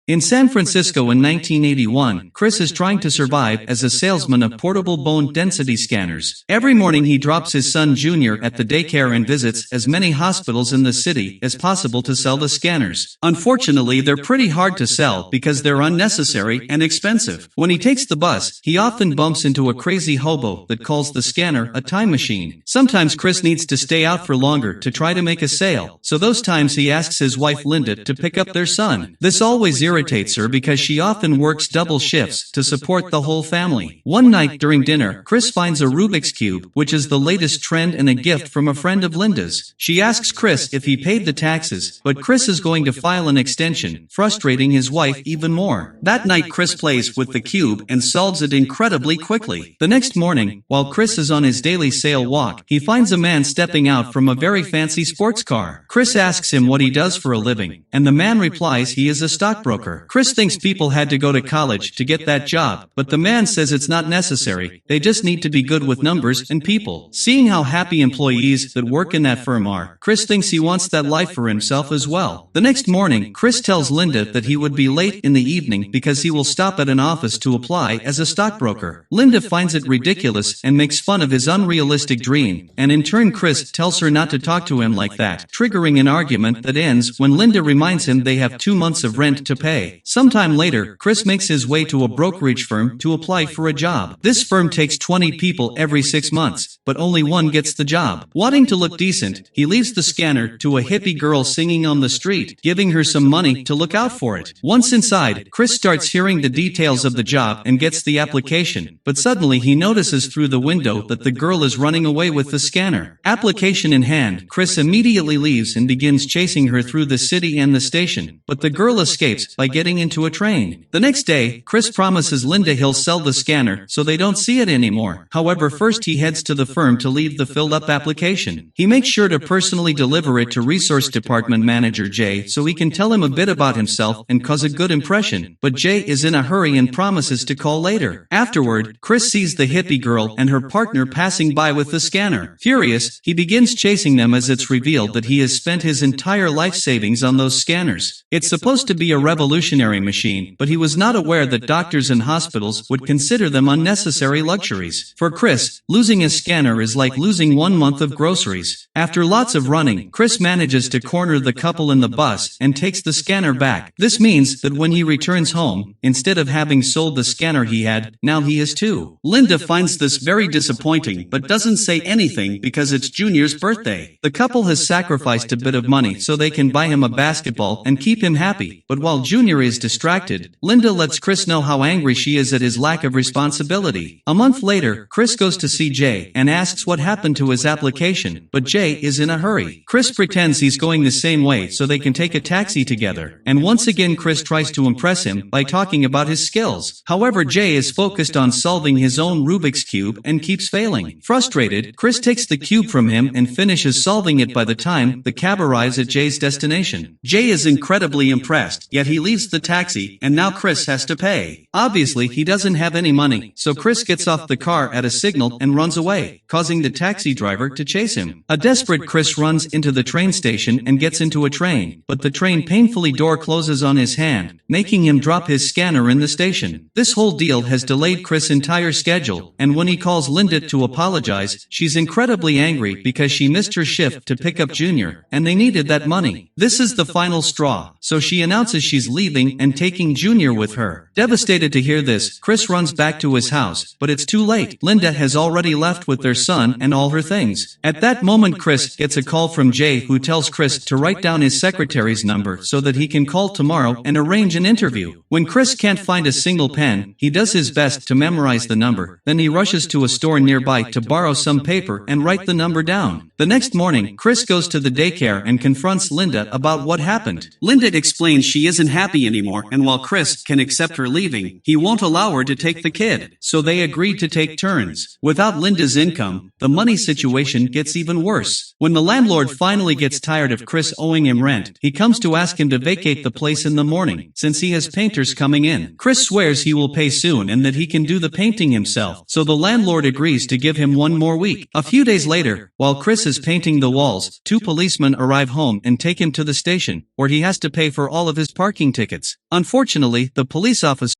In San Francisco in 1981, Chris is trying to survive as a salesman of portable bone density scanners. Every morning he drops his son Junior at the daycare and visits as many hospitals in the city as possible to sell the scanners. Unfortunately, they're pretty hard to sell because they're unnecessary and expensive. When he takes the bus, he often bumps into a crazy hobo that calls the scanner a time machine. Sometimes Chris needs to stay out for longer to try to make a sale, so those times he asks his wife Linda to pick up their son. This always irritates her because she often works double shifts to support the whole family. One night during dinner, Chris finds a Rubik's Cube, which is the latest trend and a gift from a friend of Linda's. She asks Chris if he paid the taxes, but Chris is going to file an extension, frustrating his wife even more. That night Chris plays with the cube and solves it incredibly quickly. The next morning, while Chris is on his daily sale walk, he finds a man stepping out from a very fancy sports car. Chris asks him what he does for a living, and the man replies he is a stockbroker. Chris thinks people had to go to college to get that job, but the man says it's not necessary, they just need to be good with numbers and people. Seeing how happy employees that work in that firm are, Chris thinks he wants that life for himself as well. The next morning, Chris tells Linda that he would be late in the evening because he will stop at an office to apply as a stockbroker. Linda finds it ridiculous and makes fun of his unrealistic dream, and in turn Chris tells her not to talk to him like that, triggering an argument that ends when Linda reminds him they have 2 months of rent to pay. Sometime later, Chris makes his way to a brokerage firm to apply for a job. This firm takes 20 people every 6 months, but only one gets the job. Wanting to look decent, he leaves the scanner to a hippie girl singing on the street, giving her some money to look out for it. Once inside, Chris starts hearing the details of the job and gets the application, but suddenly he notices through the window that the girl is running away with the scanner. Application in hand, Chris immediately leaves and begins chasing her through the city and the station, but the girl escapes by getting into a train. The next day, Chris promises Linda he'll sell the scanner so they don't see it anymore. However, first he heads to the firm to leave the filled-up application. He makes sure to personally deliver it to Resource Department Manager Jay so he can tell him a bit about himself and cause a good impression, but Jay is in a hurry and promises to call later. Afterward, Chris sees the hippie girl and her partner passing by with the scanner. Furious, he begins chasing them as it's revealed that he has spent his entire life savings on those scanners. It's supposed to be a revolutionary machine, but he was not aware that doctors and hospitals would consider them unnecessary luxuries. For Chris, losing a scanner is like losing 1 month of groceries. After lots of running, Chris manages to corner the couple in the bus and takes the scanner back. This means that when he returns home, instead of having sold the scanner he had, now he has 2. Linda finds this very disappointing but doesn't say anything because it's Junior's birthday. The couple has sacrificed a bit of money so they can buy him a basketball and keep him happy, but while Junior is distracted, Linda lets Chris know how angry she is at his lack of responsibility. A month later, Chris goes to see Jay and asks what happened to his application, but Jay is in a hurry. Chris pretends he's going the same way so they can take a taxi together, and once again Chris tries to impress him by talking about his skills. However, Jay is focused on solving his own Rubik's Cube and keeps failing. Frustrated, Chris takes the cube from him and finishes solving it by the time the cab arrives at Jay's destination. Jay is incredibly impressed, yet he leaves the taxi and now Chris has to pay. Obviously, he doesn't have any money, so Chris gets off the car at a signal and runs away, causing the taxi driver to chase him. A desperate Chris runs into the train station and gets into a train, but the train painfully door closes on his hand, making him drop his scanner in the station. This whole deal has delayed Chris' entire schedule, and when he calls Linda to apologize, she's incredibly angry because she missed her shift to pick up Junior, and they needed that money. This is the final straw, so she announces she's leaving and taking Junior with her. Devastated to hear this, Chris runs back to his house, but it's too late. Linda has already left with their son and all her things. At that moment, Chris gets a call from Jay, who tells Chris to write down his secretary's number so that he can call tomorrow and arrange an interview. When Chris can't find a single pen, he does his best to memorize the number, then he rushes to a store nearby to borrow some paper and write the number down. The next morning, Chris goes to the daycare and confronts Linda about what happened. Linda explains she isn't happy anymore, and while Chris can accept her leaving, he won't allow her to take the kid, so they agree to take turns. Without Linda's income, the money situation gets even worse. When the landlord finally gets tired of Chris owing him rent, he comes to ask him to vacate the place in the morning, since he has painters coming in. Chris swears he will pay soon and that he can do the painting himself, so the landlord agrees to give him 1 more week. A few days later, while Chris is painting the walls, 2 policemen arrive home and take him to the station, where he has to pay for all of his parking tickets. Unfortunately, the police officer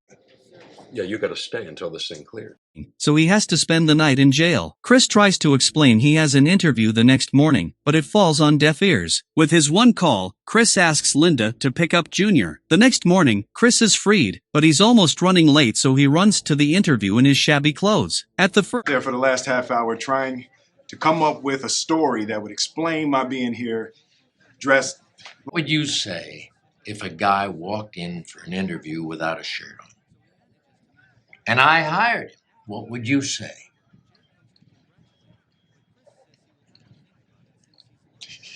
Yeah, you got to stay until this thing clears. so he has to spend the night in jail. Chris tries to explain he has an interview the next morning, but it falls on deaf ears. With his one call, Chris asks Linda to pick up Junior. The next morning, Chris is freed, but he's almost running late, so he runs to the interview in his shabby clothes. At the there for the last half hour trying to come up with a story that would explain my being here dressed. What would you say if a guy walked in for an interview without a shirt on? And I hired him. What would you say?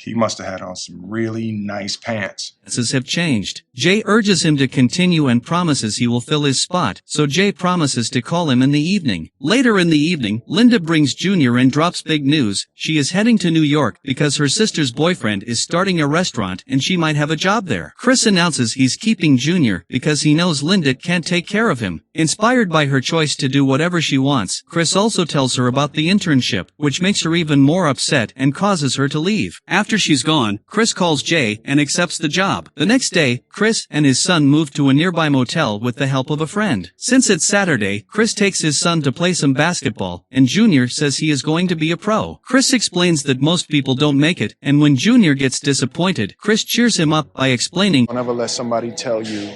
He must have had on some really nice pants. Have changed. Jay urges him to continue and promises he will fill his spot, so Jay promises to call him in the evening. Later in the evening, Linda brings Junior and drops big news. She is heading to New York because her sister's boyfriend is starting a restaurant and she might have a job there. Chris announces he's keeping Junior because he knows Linda can't take care of him. Inspired by her choice to do whatever she wants, Chris also tells her about the internship, which makes her even more upset and causes her to leave. After she's gone, Chris calls Jay and accepts the job. The next day, Chris and his son move to a nearby motel with the help of a friend. Since it's Saturday, Chris takes his son to play some basketball, and Junior says he is going to be a pro. Chris explains that most people don't make it, and when Junior gets disappointed, Chris cheers him up by explaining, Don't ever let somebody tell you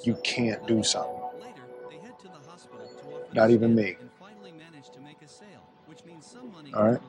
you can't do something. Not even me. All right?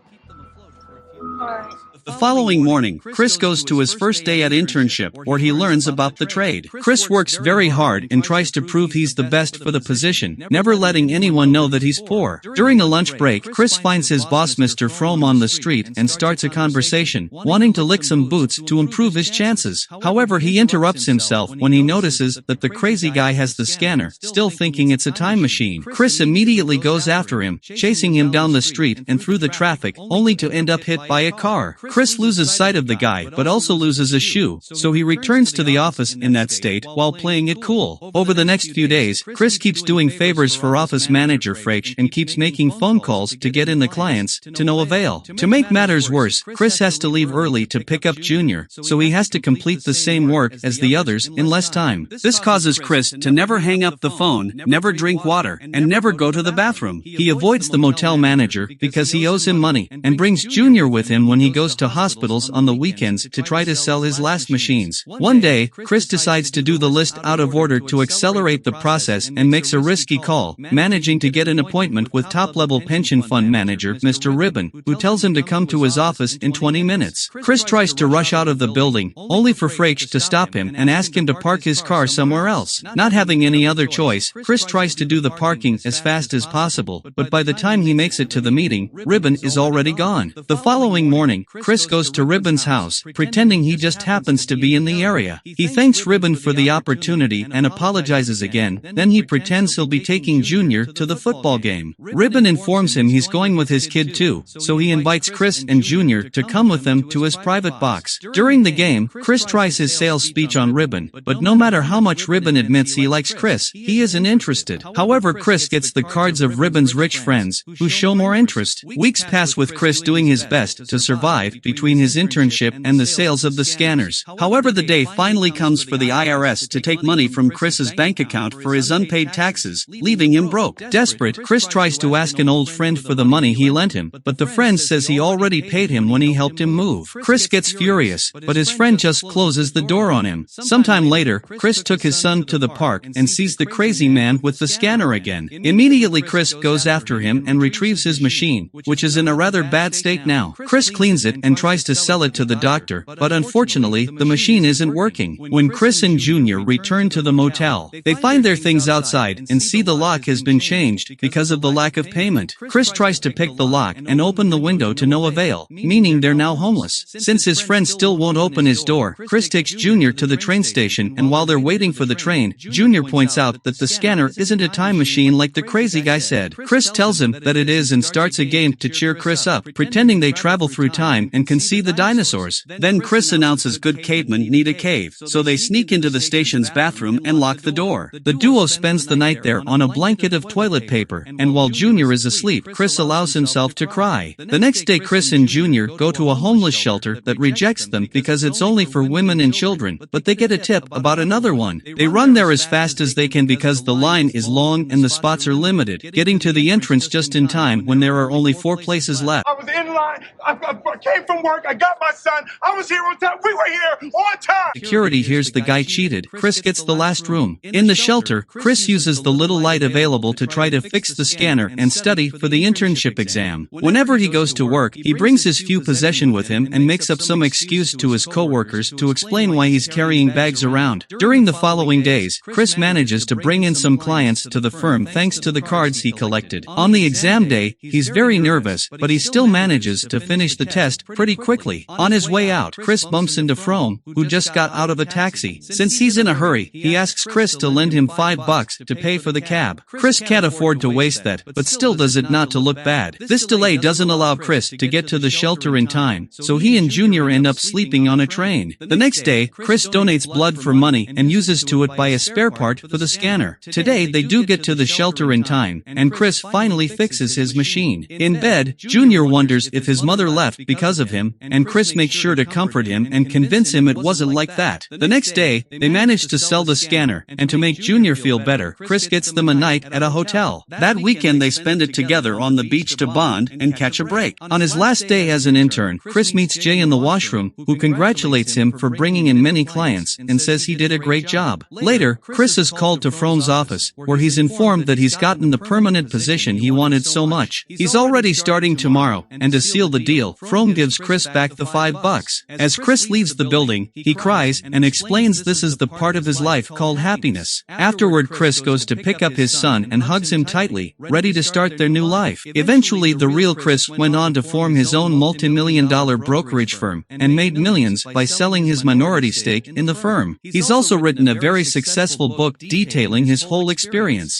The following morning, Chris goes to his first day at internship, where he learns about the trade. Chris works very hard and tries to prove he's the best for the position, never letting anyone know that he's poor. During a lunch break, Chris finds his boss Mr. Frome on the street and starts a conversation, wanting to lick some boots to improve his chances. However, he interrupts himself when he notices that the crazy guy has the scanner, still thinking it's a time machine. Chris immediately goes after him, chasing him down the street and through the traffic, only to end up hit by a car. Chris loses sight of the guy but also loses a shoe, so he returns to the office in that state while playing it cool. Over the next few days, Chris keeps doing favors for office manager Frake and keeps making phone calls to get in the clients, to no avail. To make matters worse, Chris has to leave early to pick up Junior, so he has to complete the same work as the others in less time. This causes Chris to never hang up the phone, never drink water, and never go to the bathroom. He avoids the motel manager because he owes him money, and brings Junior with him when he goes to hospitals on the weekends to try to sell his last machines. One day, Chris decides to do the list out of order to accelerate the process and makes a risky call, managing to get an appointment with top-level pension fund manager Mr. Ribbon, who tells him to come to his office in 20 minutes. Chris tries to rush out of the building, only for Frake to stop him and ask him to park his car somewhere else. Not having any other choice, Chris tries to do the parking as fast as possible, but by the time he makes it to the meeting, Ribbon is already gone. The following morning, Chris goes to Ribbon's house, pretending he just happens to be in the area. He thanks Ribbon for the opportunity and apologizes again, then he pretends he'll be taking Junior to the football game. Ribbon informs him he's going with his kid too, so he invites Chris and Junior to come with them to his private box. During the game, Chris tries his sales speech on Ribbon, but no matter how much Ribbon admits he likes Chris, he isn't interested. However, Chris gets the cards of Ribbon's rich friends, who show more interest. Weeks pass with Chris doing his best to survive between his internship and the sales of the scanners. However, the day finally comes for the IRS to take money from Chris's bank account for his unpaid taxes, leaving him broke. Desperate, Chris tries to ask an old friend for the money he lent him, but the friend says he already paid him when he helped him move. Chris gets furious, but his friend just closes the door on him. Sometime later, Chris took his son to the park and sees the crazy man with the scanner again. Immediately, Chris goes after him and retrieves his machine, which is in a rather bad state now. Chris cleans it and tries to sell it to the doctor, but unfortunately, the machine isn't working. When Chris and Junior return to the motel, they find their things outside and see the lock has been changed because of the lack of payment. Chris tries to pick the lock and open the window to no avail, meaning they're now homeless. Since his friend still won't open his door, Chris takes Junior to the train station, and while they're waiting for the train, Junior points out that the scanner isn't a time machine like the crazy guy said. Chris tells him that it is and starts a game to cheer Chris up, pretending they travel through time and and can see the dinosaurs. Then Chris announces good cavemen need a cave, so they sneak into the station's bathroom and lock the door. The duo spends the night there on a blanket of toilet paper, and while Junior is asleep, Chris allows himself to cry. The next day, Chris and Junior go to a homeless shelter that rejects them because it's only for women and children, but they get a tip about another one. They run there as fast as they can because the line is long and the spots are limited, getting to the entrance just in time when there are only 4 places left. I was in line. I came from work. I got my son. I was here on time. We were here on time. Security hears the guy cheated. Chris gets the last room. In the shelter, Chris uses the little light available to try to fix the scanner and study for the internship exam. Whenever he goes to work, he brings his few possessions with him and makes up some excuse to his co-workers to explain why he's carrying bags around. During the following days, Chris manages to bring in some clients to the firm thanks to the cards he collected. On the exam day, he's very nervous, but he still manages to finish the test pretty quickly. On his way out, Chris bumps into Frome, who just got out of a taxi. Since he's in a hurry, he asks Chris to lend him $5 to pay for the cab. Chris can't afford to waste that, but still does it not to look bad. This delay doesn't allow Chris to get to the shelter in time, so he and Junior end up sleeping on a train. The next day, Chris donates blood for money and uses to it buy a spare part for the scanner. Today, they do get to the shelter in time, and Chris finally fixes his machine. In bed, Junior wonders if his mother left because of him, and Chris makes sure to comfort him and convince him it wasn't like that. The next day, they manage to sell the scanner, and to make Junior feel better, Chris gets them a night at a hotel. That weekend they spend it together on the beach to bond and catch a break. On his last day as an intern, Chris meets Jay in the washroom, who congratulates him for bringing in many clients and says he did a great job. Later, Chris is called to Frome's office, where he's informed that he's gotten the permanent position he wanted so much. He's already starting tomorrow, and to seal the deal, Frome gives Chris back the $5. As Chris leaves the building, he cries and explains this is the part of his life called happiness. Afterward, Chris goes to pick up his son and hugs him tightly, ready to start their new life. Eventually, the real Chris went on to form his own multi-million-dollar brokerage firm and made millions by selling his minority stake in the firm. He's also written a very successful book detailing his whole experience.